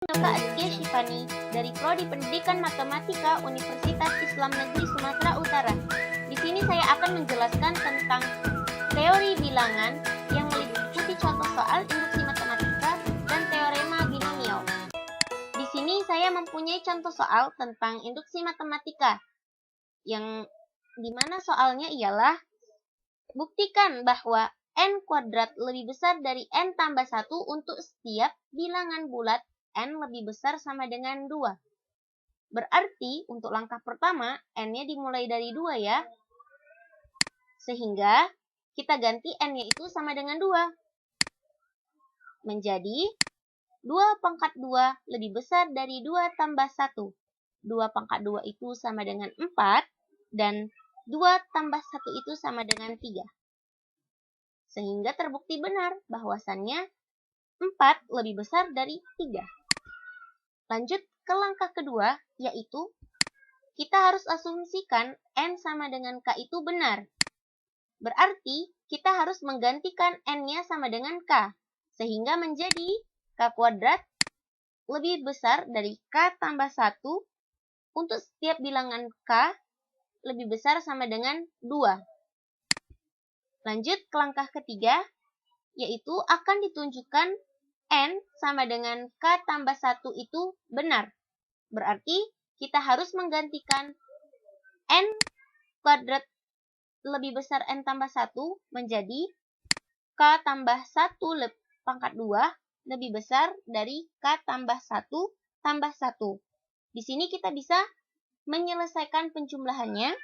Kak Azkia Syifani dari Prodi Pendidikan Matematika Universitas Islam Negeri Sumatera Utara. Di sini saya akan menjelaskan tentang teori bilangan yang meliputi contoh soal induksi matematika dan teorema binomial. Di sini saya mempunyai contoh soal tentang induksi matematika yang dimana soalnya ialah buktikan bahwa n kuadrat lebih besar dari n tambah 1 untuk setiap bilangan bulat n lebih besar sama dengan 2. Berarti untuk langkah pertama, n-nya dimulai dari 2 ya. Sehingga kita ganti n-nya itu sama dengan 2. Menjadi 2 pangkat 2 lebih besar dari 2 tambah 1. 2 pangkat 2 itu sama dengan 4, dan 2 tambah 1 itu sama dengan 3. Sehingga terbukti benar bahwasannya 4 lebih besar dari 3. Lanjut ke langkah kedua, yaitu kita harus asumsikan n sama dengan k itu benar. Berarti kita harus menggantikan n-nya sama dengan k, sehingga menjadi k kuadrat lebih besar dari k tambah 1 untuk setiap bilangan k lebih besar sama dengan 2. Lanjut ke langkah ketiga, yaitu akan ditunjukkan n sama dengan k tambah 1 itu benar. Berarti kita harus menggantikan n kuadrat lebih besar n tambah 1 menjadi k tambah 1 pangkat 2 lebih besar dari k tambah 1 tambah 1. Di sini kita bisa menyelesaikan penjumlahannya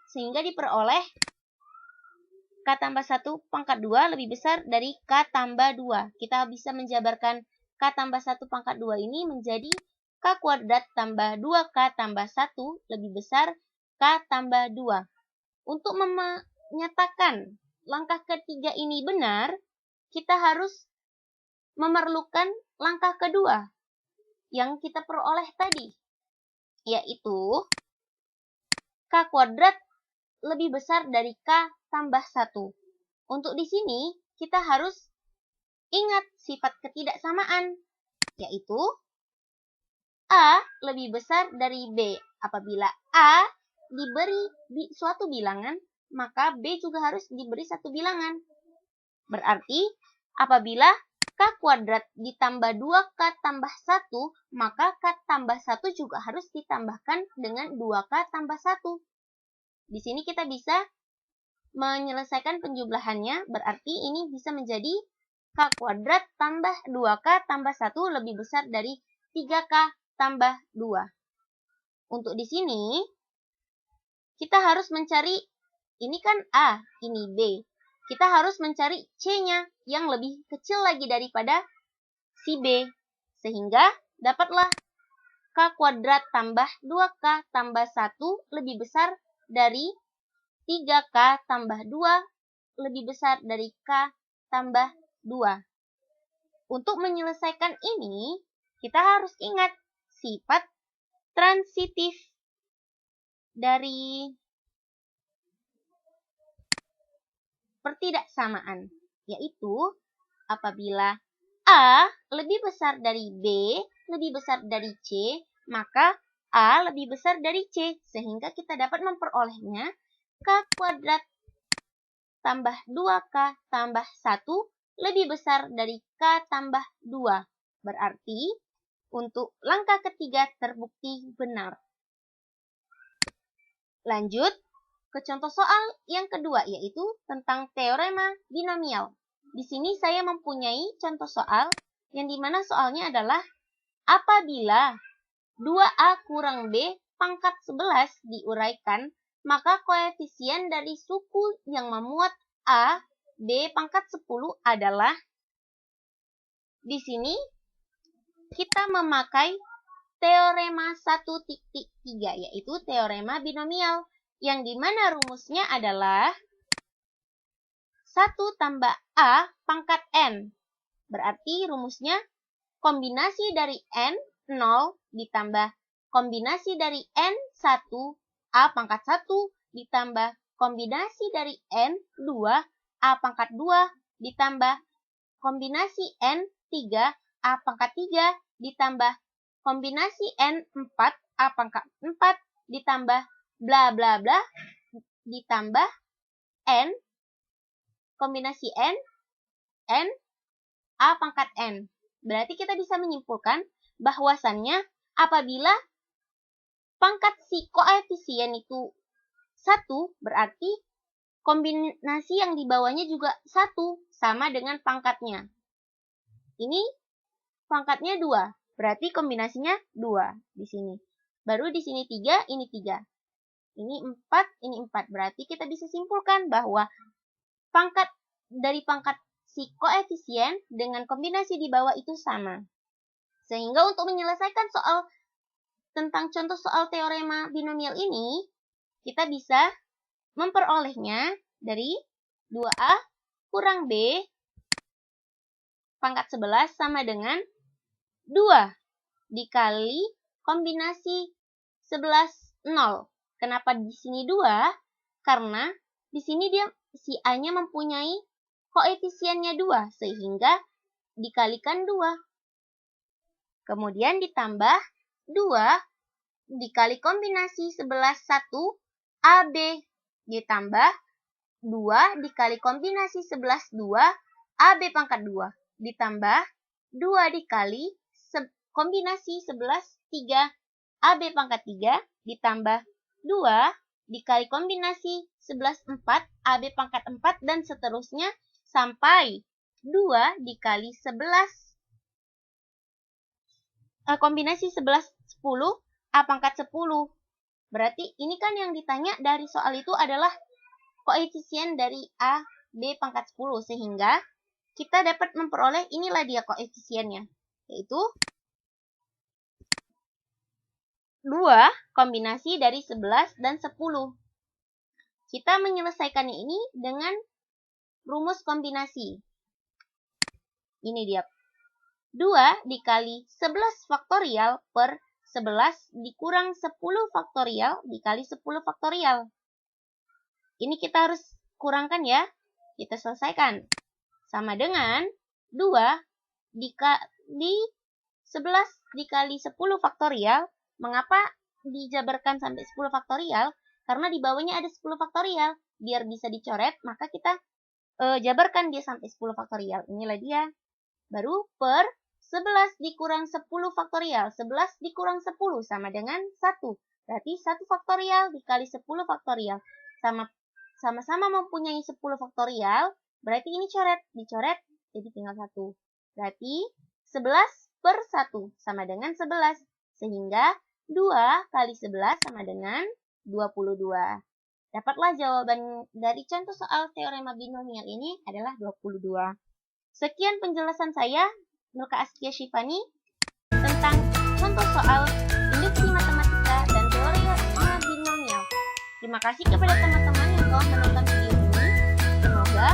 sehingga diperoleh k tambah 1 pangkat 2 lebih besar dari k tambah 2. Kita bisa menjabarkan k tambah 1 pangkat 2 ini menjadi k kuadrat tambah 2k tambah 1 lebih besar k tambah 2. Untuk menyatakan langkah ketiga ini benar, kita harus memerlukan langkah kedua yang kita peroleh tadi, yaitu k kuadrat lebih besar dari k tambah 1. Untuk di sini, kita harus ingat sifat ketidaksamaan, yaitu A lebih besar dari B. Apabila A diberi suatu bilangan, maka B juga harus diberi satu bilangan. Berarti, apabila k kuadrat ditambah 2k tambah 1, maka k tambah 1 juga harus ditambahkan dengan 2k tambah 1. Di sini kita bisa menyelesaikan penjumlahannya, berarti ini bisa menjadi k kuadrat tambah 2k tambah 1 lebih besar dari 3k tambah 2. Untuk di sini, kita harus mencari, ini kan A, ini B. Kita harus mencari C-nya yang lebih kecil lagi daripada si B. Sehingga dapatlah k kuadrat tambah 2k tambah 1 lebih besar dari 3k tambah 2 lebih besar dari k tambah 2. Untuk menyelesaikan ini, kita harus ingat sifat transitif dari pertidaksamaan, yaitu apabila A lebih besar dari B lebih besar dari C, maka A lebih besar dari C, sehingga kita dapat memperolehnya k kuadrat tambah 2k tambah 1 lebih besar dari k tambah 2. Berarti untuk langkah ketiga terbukti benar. Lanjut ke contoh soal yang kedua, yaitu tentang teorema binomial. Di sini saya mempunyai contoh soal yang dimana soalnya adalah apabila 2A kurang B pangkat 11 diuraikan, maka koefisien dari suku yang memuat A, B pangkat 10 adalah, di sini kita memakai teorema 1.3, yaitu teorema binomial, yang dimana rumusnya adalah 1 tambah A pangkat N. Berarti rumusnya kombinasi dari N 0 ditambah kombinasi dari N 1 A pangkat 1 ditambah kombinasi dari N 2 A pangkat 2 ditambah kombinasi N 3 A pangkat 3 ditambah kombinasi N 4, A pangkat 4 ditambah bla bla bla ditambah N, kombinasi N, N, A pangkat N. Berarti kita bisa menyimpulkan bahwasannya apabila pangkat si koefisien itu 1, berarti kombinasi yang di bawahnya juga 1, sama dengan pangkatnya. Ini pangkatnya 2, berarti kombinasinya 2 di sini. Baru di sini 3, ini 3. Ini 4, ini 4. Berarti kita bisa simpulkan bahwa pangkat dari pangkat si koefisien dengan kombinasi di bawah itu sama. Sehingga untuk menyelesaikan soal tentang contoh soal teorema binomial ini, kita bisa memperolehnya dari 2A kurang B pangkat 11 sama dengan 2 dikali kombinasi 11, 0. Kenapa di sini 2? Karena di sini si A-nya mempunyai koefisiennya 2, sehingga dikalikan 2. Kemudian ditambah 2 dikali kombinasi 11, 1, AB. Ditambah 2 dikali kombinasi 11, 2, AB pangkat 2. Ditambah 2 dikali kombinasi 11, 3, AB pangkat 3. Ditambah 2 dikali kombinasi 11, 4, AB pangkat 4, dan seterusnya sampai 2 dikali 11 kombinasi 11, 10, A pangkat 10. Berarti ini kan yang ditanya dari soal itu adalah koefisien dari A, B pangkat 10. Sehingga kita dapat memperoleh inilah dia koefisiennya, yaitu 2 kombinasi dari 11 dan 10. Kita menyelesaikannya ini dengan rumus kombinasi. Ini dia. 2 dikali 11 faktorial per 11 dikurang 10 faktorial dikali 10 faktorial. Ini kita harus kurangkan ya. Kita selesaikan. Sama dengan 2 dikali 11 dikali 10 faktorial. Mengapa dijabarkan sampai 10 faktorial? Karena di bawahnya ada 10 faktorial. Biar bisa dicoret, maka kita jabarkan dia sampai 10 faktorial. Inilah dia. Baru per 11 dikurang 10 faktorial. 11 dikurang 10 sama dengan 1. Berarti 1 faktorial dikali 10 faktorial. Sama-sama mempunyai 10 faktorial. Berarti ini coret. Dicoret, jadi tinggal 1. Berarti 11 per 1 sama dengan 11. Sehingga 2 kali 11 sama dengan 22. Dapatlah jawaban dari contoh soal teorema binomial ini adalah 22. Sekian penjelasan saya, Nurka Askia Syifani, tentang contoh soal induksi matematika dan teorema binomial. Terima kasih kepada teman-teman yang telah menonton video ini. Semoga